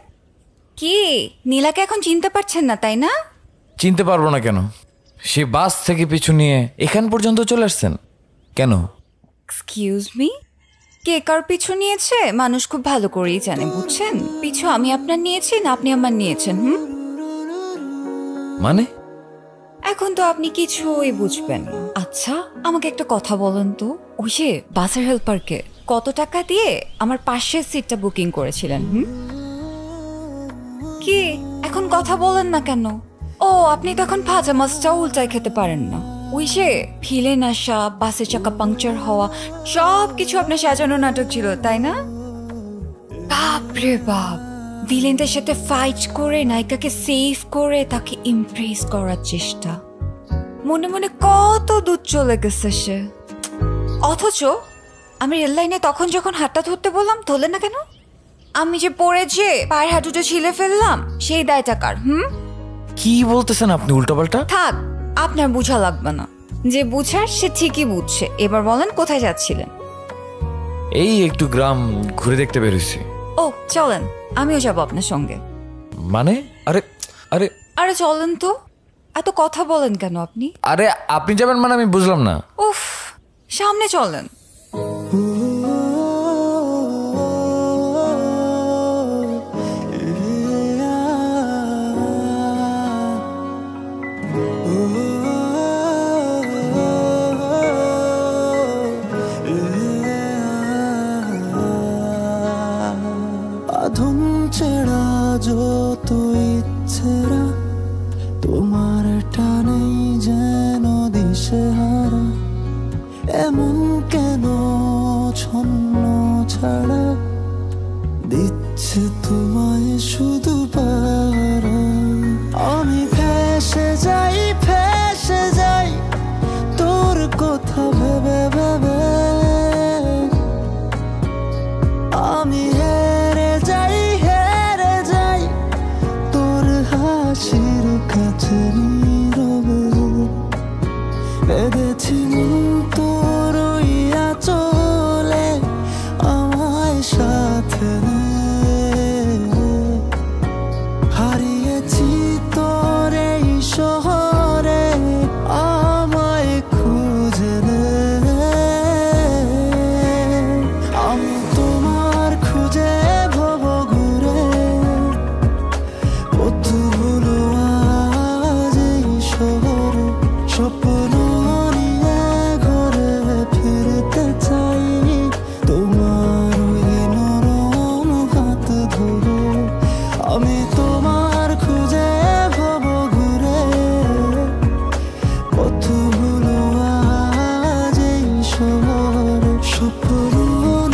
কি নীলাকে এখন চিনতে পারছেন না তাই না? চিনতে পারবো না কেন? সে বাস থেকে পিছু নিয়ে এখান পর্যন্ত চলে আসছেন কেন? এক্সকিউজ মি, কে কার পিছু নিয়েছে মানুষ খুব ভালো করেই জানে, বুঝছেন? পিছু আমি আপনার নিয়েছি না আপনি আমার নিয়েছেন? মানে? এখন তো আপনি কিছুই বুঝবেন না। আচ্ছা আমাকে একটা কথা বলেন তো, ওই যে বাসের হেল্পারকে কত টাকা দিয়ে আমার পাশের সিটটা বুকিং করেছিলেন? কি এখন কথা বলেন না কেন? ও আপনি তো এখন ভাজা মাছটাও উল্টায় খেতে পারেন না। ওই যে ভিলেন আসা, বাসের চাকা পাংচার হওয়া, সব কিছু আপনার সাজানো নাটক ছিল তাই না? বাপরে বাপ, ভিলেনদের সাথে ফাইট করে নায়িকাকে সেভ করে তাকে ইমপ্রেস করার চেষ্টা। মনে মনে কত দূর চলে গেছে সে। অথচ আমি রেল লাইনে তখন যখন হাতটা ধরতে বললাম ধরলেন না কেন? আমি যে পড়ে যে পায়ের হাঁটুটা ছিলে ফেললাম সেই দায়টা কার? কি বলতেছেন আপনি উল্টোপাল্টা? থাক, আপনার বুঝা লাগবে না। যে বুঝার সে ঠিকই বুঝছে। এবার বলেন কোথায় যাচ্ছিলেন? এই একটু গ্রাম ঘুরে দেখতে বেরোছি। ও চলেন, আমিও যাবো আপনার সঙ্গে। মানে? আরে আরে আরে চলেন তো, এত কথা বলেন কেন আপনি? আরে আপনি যাবেন মানে আমি বুঝলাম না। উফ, সামনে চলেন। আধুম ছেড়া যত ইচ্ছেরা তোমার টানেই যেন দিশেহারা, এমন কেন ছন্ন ছাড়া দিচ্ছে তোমায় শুধু পারা। আমি ফেসে যাই তোর কথা ভেবে ভেবে, আমি হেরে যাই তোর হাসির কাছে নীরবে। বেঁধেছি তোর ইয়া চলে আমায় সাথে নে, হারিয়েছি তোর এই শহরে আমায় খুঁজে নে। আমি তোমার খুঁজে ভব ঘুরে কতগুলো আজ এই শহরে, স্বপ্ন নিয়ে ঘরে ফিরতে চাই তোমার ওই নরম হাত ধরে। আমি তোমার খুঁজে ভব ঘুরে কতগুলো আজ এই শহরে, স্বপ্ন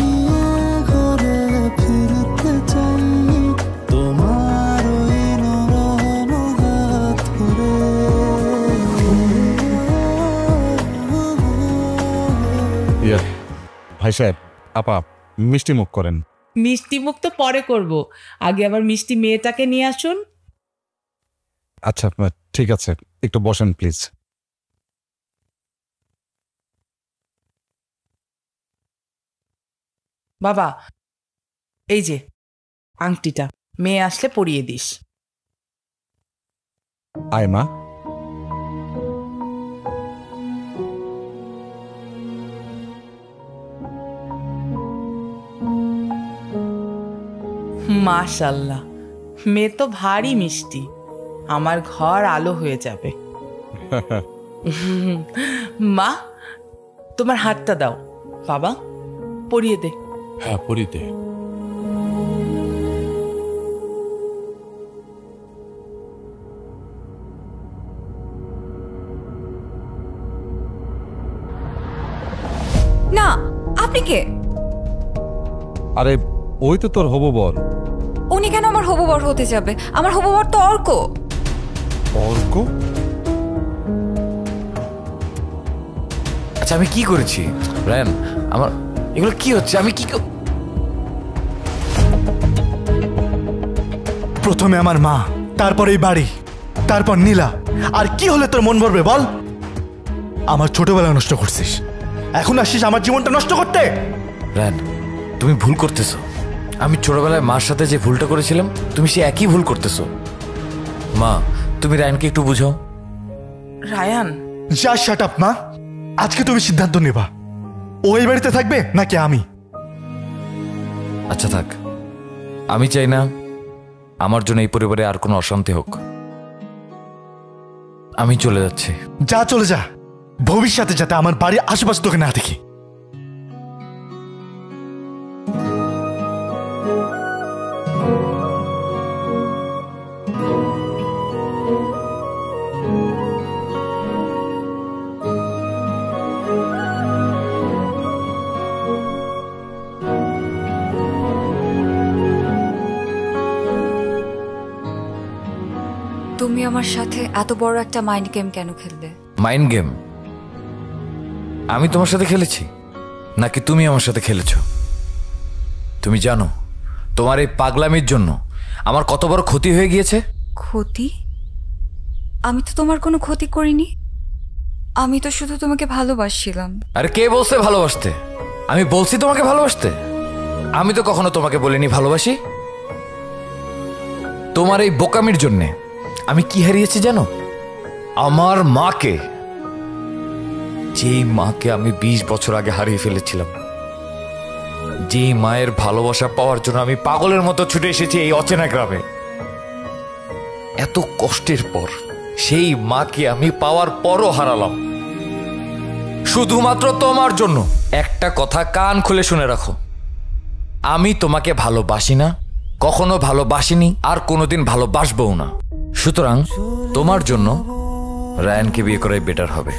নিয়ে ঘরে ফিরতে চাই তোমার ওই নরম হাত ধরে। ইয়া ভাই সাহেব, আপা মিষ্টি মুখ করেন। মিষ্টি মুখ তো পরে করব, আগে আবার মিষ্টি মেয়েটাকে নিয়ে আসুন। আচ্ছা ঠিক আছে, একটু বসেন প্লিজ। বাবা, এই যে আংটিটা, মেয়ে আসলে পরিয়ে দিস। আয় মা। মাশাল্লাহ, মেয়ে তো ভারী মিষ্টি, আমার ঘর আলো হয়ে যাবে। মা, তোমার হাতটা দাও। বাবা, পরিয়ে দে। হ্যাঁ, পরিতে। না, আপনি কে? আরে ওই তো তোর হবু বর। উনি কেন আমার হবু বর হতে যাবে? আমার হবু বর তো অর্ক। অর্ক? আচ্ছা আমি কি করেছি রায়ান? আমার এগুলো কি হচ্ছে? আমি কি প্রথমে আমার মা, তারপর এই বাড়ি, তারপর নীলা, আর কি হলে তোর মন ভরবে বল? আমার ছোটবেলা নষ্ট করছিস, এখন আসিস আমার জীবনটা নষ্ট করতে। রায়ান, তুমি ভুল করতেছো। আমি ছোটবেলায় মার সাথে যে ভুলটা করেছিলাম, তুমি সে একই ভুল করতেছো। মা, তুমি রায়ানকে একটু বুঝাও। রায়ান, যা শাট আপ মা। আজকে তুমি সিদ্ধান্ত নেবা, ও এই বাড়িতে থাকবে নাকি আমি। আচ্ছা থাক, আমি চাই না আমার জন্য এই পরিবারে আর কোনো অশান্তি হোক। আমি চলে যাচ্ছি। যা চলে যা, ভবিষ্যতে যাতে আমার বাড়ির আশেপাশে তোকে না দেখি। তুমি আমার সাথে এত বড় একটা মাইন্ড গেম কেন খেললে? Mind game? আমি তোমার সাথে খেলেছি নাকি তুমি আমার সাথে খেলেছো? তুমি জানো তোমার এই পাগলামির জন্য আমার কত বড় ক্ষতি হয়ে গিয়েছে? ক্ষতি? আমি তো তোমার কোনো ক্ষতি করিনি, আমি তো শুধু তোমাকে ভালোবাসছিলাম। আরে কে বলছে ভালোবাসতে? আমি বলছি তোমাকে ভালোবাসতে? আমি তো কখনো তোমাকে বলিনি ভালোবাসি। তোমার এই বোকামির জন্যে আমি কি হারিয়েছি জানো? আমার মাকে, যেই মাকে আমি 20 বছর আগে হারিয়ে ফেলেছিলাম, যেই মায়ের ভালোবাসা পাওয়ার জন্য আমি পাগলের মতো ছুটে এসেছি এই অচেনা গ্রামে। এত কষ্টের পর সেই মাকে আমি পাওয়ার পরও হারালাম শুধুমাত্র তোমার জন্য। একটা কথা কান খুলে শুনে রাখো, আমি তোমাকে ভালোবাসি না, কখনো ভালোবাসিনি, আর কোনোদিন ভালোবাসবও না। সুতরাং তোমার জন্য রায়ানকে বিয়ে করাই বেটার হবে।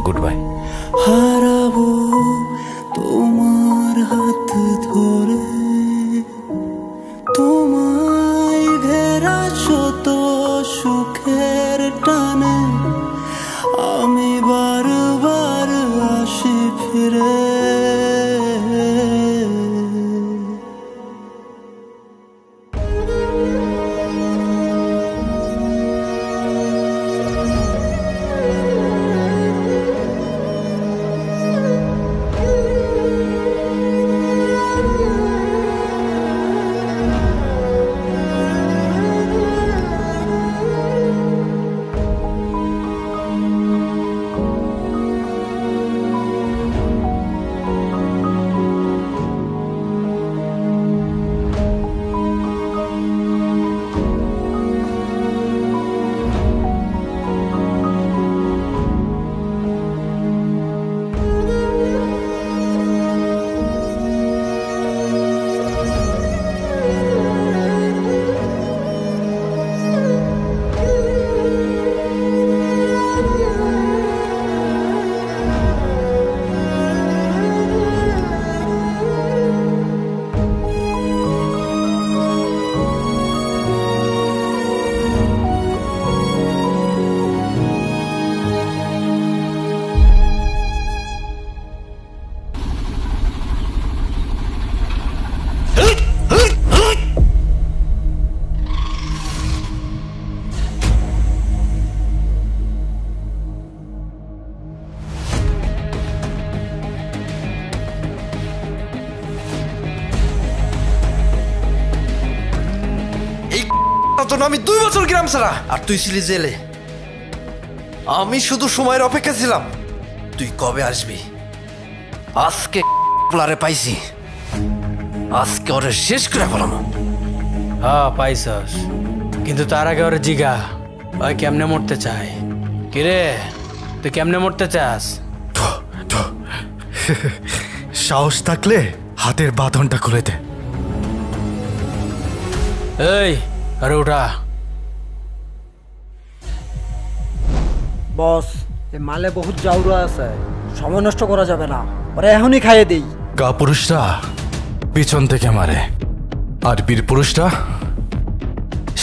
Good bye. হারাবো তোমার হাত ধরে, তোমায় ঘেরা শত সুখের টানে আমি বারবার আসি ফিরে। আমি 2 বছর গ্রাম ছাড়া, আর তুই ছিলি জেলে। আমি শুধু সময়ের অপেক্ষা ছিলাম তুই কবে আসবি। আজকে প্লারে পাইছি, আজকে ওরে শেষ করে ফেলাম। হ্যাঁ পাইছস, কিন্তু তার আগে ওরে জিগা ওই কেমনে মরতে চায়। কিরে তুই কেমনে মরতে চাস? সাহস থাকলে হাতের বাঁধনটা খুলে দে। এই আরে উঠা। বস, এই মালে বহুত জাউরা আছে, সময় নষ্ট করা যাবে না, ওরা এখনই খাইয়ে দেই। কা পুরুষরা পিছন থেকে মারে, আর বীর পুরুষরা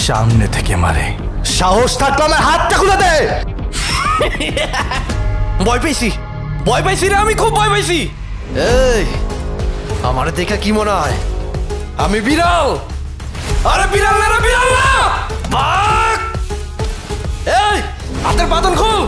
সামনে থেকে মারে। সাহস থাকলে আমার হাতটা খুলে দে। ভয় পেয়েছি, ভয় পাইছি রে, আমি খুব ভয় পাইছি। এই আমার দেখা কি মনে হয় আমি বিড়াল? আরে বিড়াল না রে, বিড়াল না, বাঘ। এই হাতের বাঁধন খুল।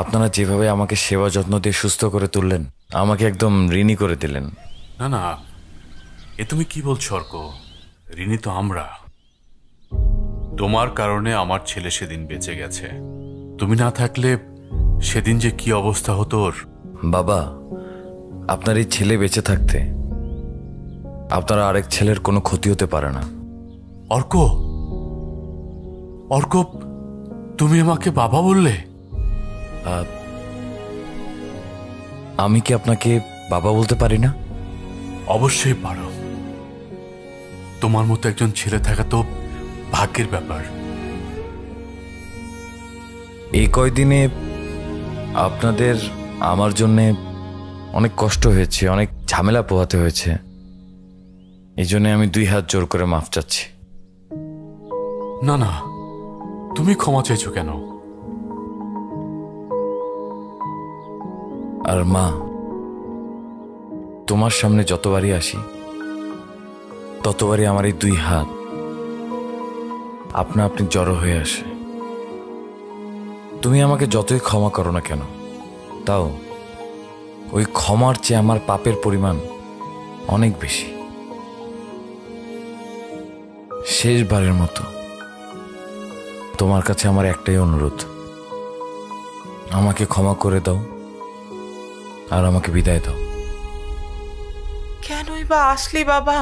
আপনারা যেভাবে আমাকে সেবা যত্ন দিয়ে সুস্থ করে তুললেন, আমাকে একদম ঋণী করে দিলেন। না না, এ তুমি কি বলছো অর্ক? ঋণী তো আমরা। তোমার কারণে আমার ছেলে সেদিন বেঁচে গেছে। তুমি না থাকলে সেদিন যে কি অবস্থা হতো ওর। বাবা, আপনার এই ছেলে বেঁচে থাকতে আপনার আরেক ছেলের কোনো ক্ষতি হতে পারে না। অর্ক, অর্ক, তুমি আমাকে বাবা বললে? আমি কি আপনাকে বাবা বলতে পারি না? অবশ্যই পারো। তোমার মতো একজন ছেলে থাকা তো ভাগ্যের ব্যাপার। এই কয়দিনে আপনাদের আমার জন্যে অনেক কষ্ট হয়েছে, অনেক ঝামেলা পোহাতে হয়েছে। এই জন্য আমি 2 হাত জোর করে মাফ চাচ্ছি। না না, তুমি ক্ষমা চাইছো কেন? আর মা, তোমার সামনে যতবারই আসি ততবারই আমার এই 2 হাত আপনা আপনি জড়ো হয়ে আসে। তুমি আমাকে যতই ক্ষমা করো না কেন, তাও ওই ক্ষমার চেয়ে আমার পাপের পরিমাণ অনেক বেশি। শেষবারের মতো তোমার কাছে আমার একটাই অনুরোধ, আমাকে ক্ষমা করে দাও আর আমাকে বিদায় দাও। কেনই বা আসলি বাবা?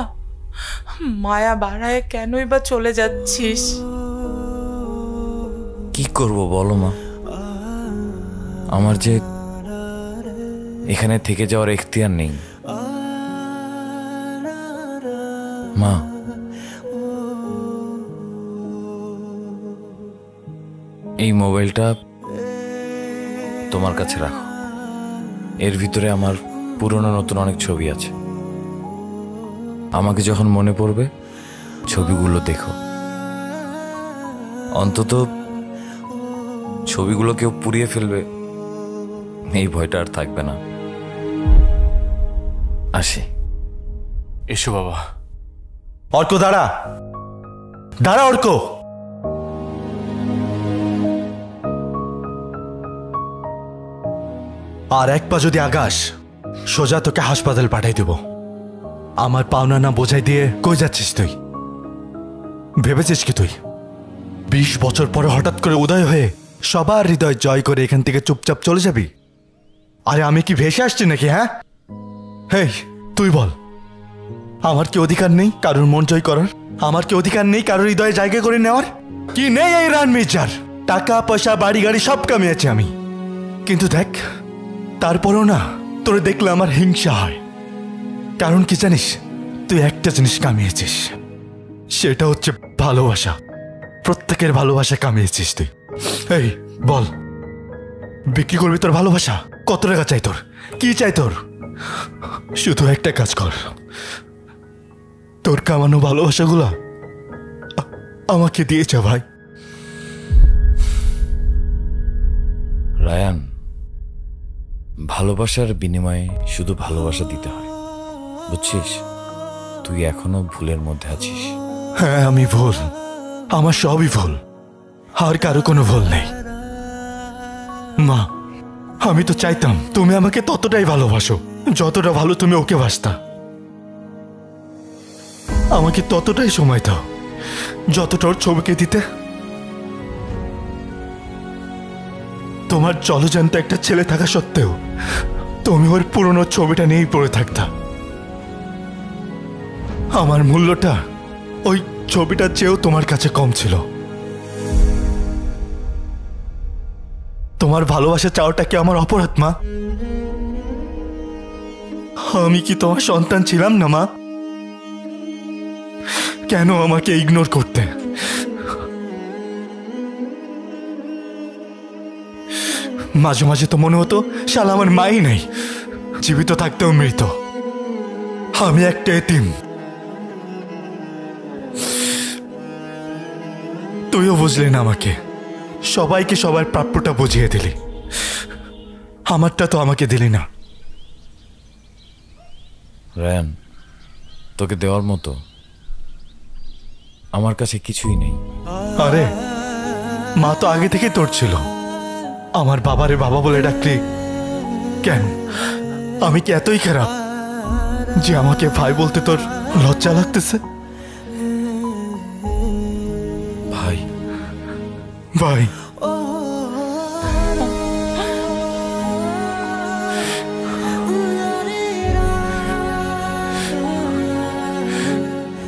মায়া বাড়ায় কেনই বা চলে যাচ্ছিস? কি করব বলো মা, আমার যে এখানে থেকে যাওয়ার এখতিয়ার নেই। মা, এই মোবাইলটা তোমার কাছে রাখো। এর ভিতরে আমার পুরনো নতুন অনেক ছবি আছে। আমাকে যখন মনে পড়বে ছবিগুলো দেখো। অন্তত ছবিগুলো কেউ পুড়িয়ে ফেলবে এই ভয়টা আর থাকবে না। আসি। এসো বাবা। অর্ক দাঁড়া, দাঁড়া অর্ক। আর এক পা যদি আগাস, সোজা তোকে হাসপাতাল পাঠাই দেব। আমার পাওনা না বোঝাই দিয়ে কই যাচ্ছিস তুই? ভেবেছিস কি তুই 20 বছর পরে হঠাৎ করে উদয় হয়ে সবার হৃদয় জয় করে এখান থেকে চুপচাপ চলে যাবি? আরে আমি কি ভেসে আসছি নাকি? হ্যাঁ, হেই তুই বল, আমার কি অধিকার নেই কারোর মন জয় করার? আমার কি অধিকার নেই কারোর হৃদয়ে জায়গা করে নেওয়ার? কি নেই এই রান মির্জার? টাকা পয়সা বাড়ি গাড়ি সব কামিয়েছি আমি, কিন্তু দেখ তারপরেও না তোর দেখলে আমার হিংসা হয়। কারণ কি জানিস? তুই একটা জিনিস কামিয়েছিস, সেটা হচ্ছে ভালোবাসা। প্রত্যেকের ভালোবাসা কামিয়েছিস তুই। এই বল, বিক্রি করবি তোর ভালোবাসা? কত টাকা চাই তোর? কি চাই তোর? শুধু একটা কাজ কর, তোর কামানো ভালোবাসাগুলা আমাকে দিয়ে যা ভাই। রায়ান, ভালোবাসার বিনিময়ে শুধু ভালোবাসা দিতে হয়, বুঝছিস? তুই এখনো ভুলের মধ্যে আছিস। হ্যাঁ আমি ভুল, আমার সবই ভুল, আর কারো কোনো ভুল নেই। মা, আমি তো চাইতাম তুমি আমাকে ততটাই ভালোবাসো যতটা ভালো তুমি ওকে বাসতা। আমাকে ততটাই সময় দাও যতটা ওর ছবিকে দিতে। তোমার জলজান্ত একটা ছেলে থাকা সত্ত্বেও তুমি ওর পুরনো ছবিটা নিয়েই পড়ে থাকতা। আমার মূল্যটা ওই ছবিটার চেয়েও তোমার কাছে কম ছিল। তোমার ভালোবাসা চাওয়াটা কি আমার অপরাধ মা? আমি কি তোমার সন্তান ছিলাম না মা? কেন আমাকে ইগনোর করতে? মাঝে মাঝে তো মনে হতো শালা আমার মাই নেই, জীবিত থাকতেও মৃত। আমি একটা এতিম। তুইও বুঝলি না আমাকে, সবাইকে সবার প্রাপ্যটা বুঝিয়ে দিলি, আমারটা তো আমাকে দিলি না। রায়ান, তোকে দেওয়ার মতো আমার কাছে কিছুই নেই। আরে মা তো আগে থেকে তোর ছিল, আমার বাবারে বাবা বলে ডাকলি কেন? আমি কি এতই খারাপ যে আমাকে ভাই বলতে তোর লজ্জা লাগতেছে? ভাই ভাই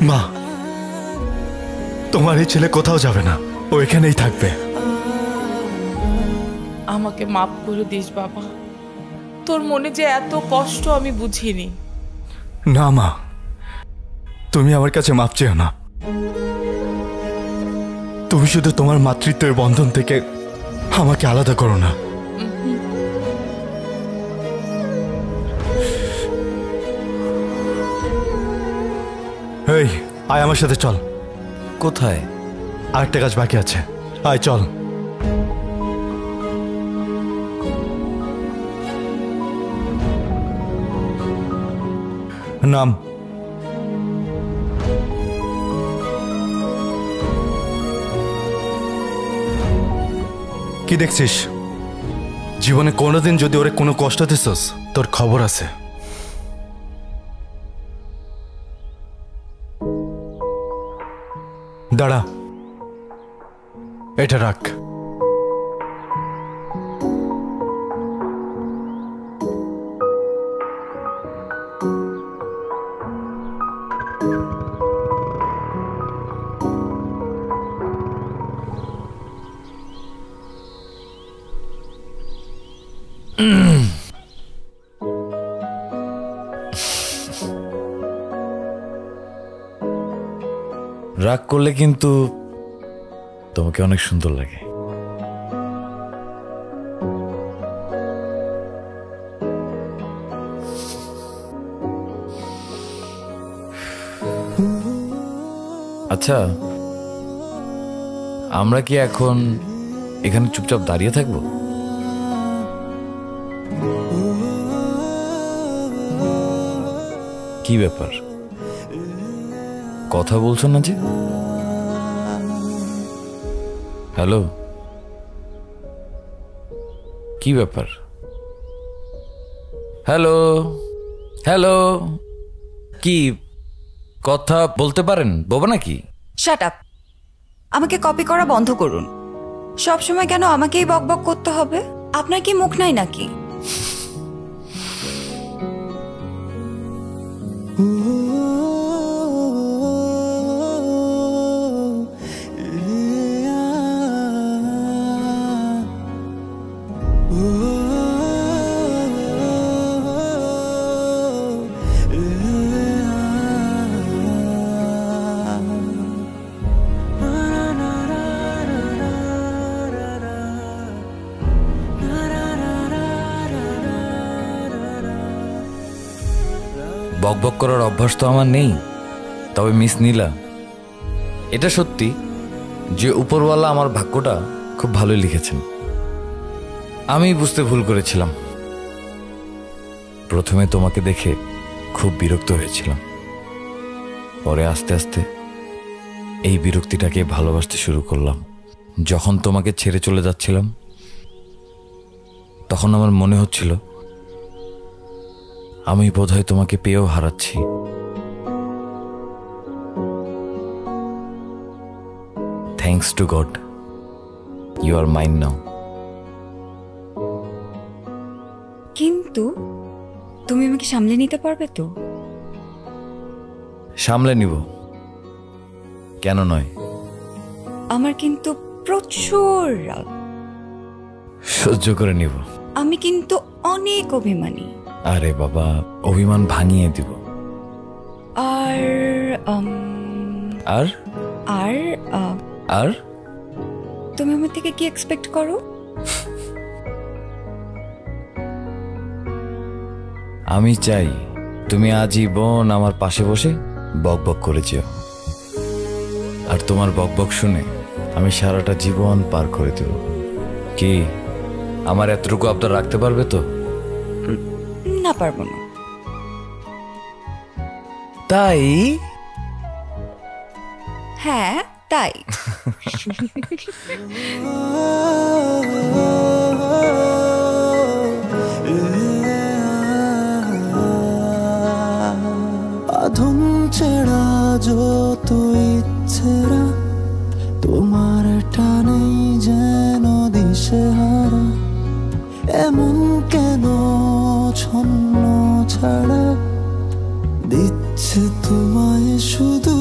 মা, তোমার এই ছেলে কোথাও যাবে না, ও এখানেই থাকবে। আমাকে মাফ করে দিস বাবা, তোর মনে যে এত কষ্ট আমি বুঝিনি। না মা, তুমি আমার কাছে মাপ চেও না। তুমি শুধু তোমার মাতৃত্বের বন্ধন থেকে আমাকে আলাদা করো না। এই, আয় আমার সাথে চল। কোথায়? আরেকটা কাজ বাকি আছে, আয় চল। নাম। কি দেখছিস? জীবনে কোনোদিন যদি ওরে কোনো কষ্ট দিছস, তোর খবর আছে। দাঁড়া, এটা রাখ। রাগ করলে কিন্তু তোমাকে অনেক সুন্দর লাগে। আচ্ছা, আমরা কি এখন এখানে চুপচাপ দাঁড়িয়ে থাকবো? কি ব্যাপার, কথা বলছো না যে? হ্যালো, কি ব্যাপার? হ্যালো হ্যালো, কি কথা বলতে পারেন? বোবা নাকি? Shut up. আমাকে কপি করা বন্ধ করুন। সব সময় কেন আমাকেই বকবক করতে হবে? আপনার কি মুখ নাই নাকি? বকবক করার অভ্যাস তো আমার নেই। তবে মিস নীলা, এটা সত্যি যে উপরওয়ালা আমার ভাগ্যটা খুব ভালোই লিখেছেন। আমি বুঝতে ভুল করেছিলাম। প্রথমে তোমাকে দেখে খুব বিরক্ত হয়েছিলাম, পরে আস্তে আস্তে এই বিরক্তিটাকে ভালোবাসতে শুরু করলাম। যখন তোমাকে ছেড়ে চলে যাচ্ছিলাম, তখন আমার মনে হচ্ছিল আমি বোধহয় তোমাকে পেয়েও হারাচ্ছি। Thanks to God, you are mine now. কিন্তু তুমি আমাকে সামলে নিতে পারবে তো? সামলে নিব, কেন নয়। আমার কিন্তু প্রচুর রাগ। সহ্য করে নিব। আমি কিন্তু অনেক অভিমানী। আরে বাবা, অভিমান ভাঙিয়ে দিব। আর আর আর আর তুমি আমার থেকে কি এক্সপেক্ট করো? আমি চাই তুমি আজীবন আমার পাশে বসে বকবক করে যেও, আর তোমার বকবক শুনে আমি সারাটা জীবন পার করে দেব। কি আমার এতটুকু আবদার রাখতে পারবে তো? না, পারবো না। তাই? হ্যাঁ, তাই। যত ইচ্ছেরা তোমার টানেই যেন দিশেহারা এমন কেন ছন্ন ছাড়া দিচ্ছে তোমায় শুধু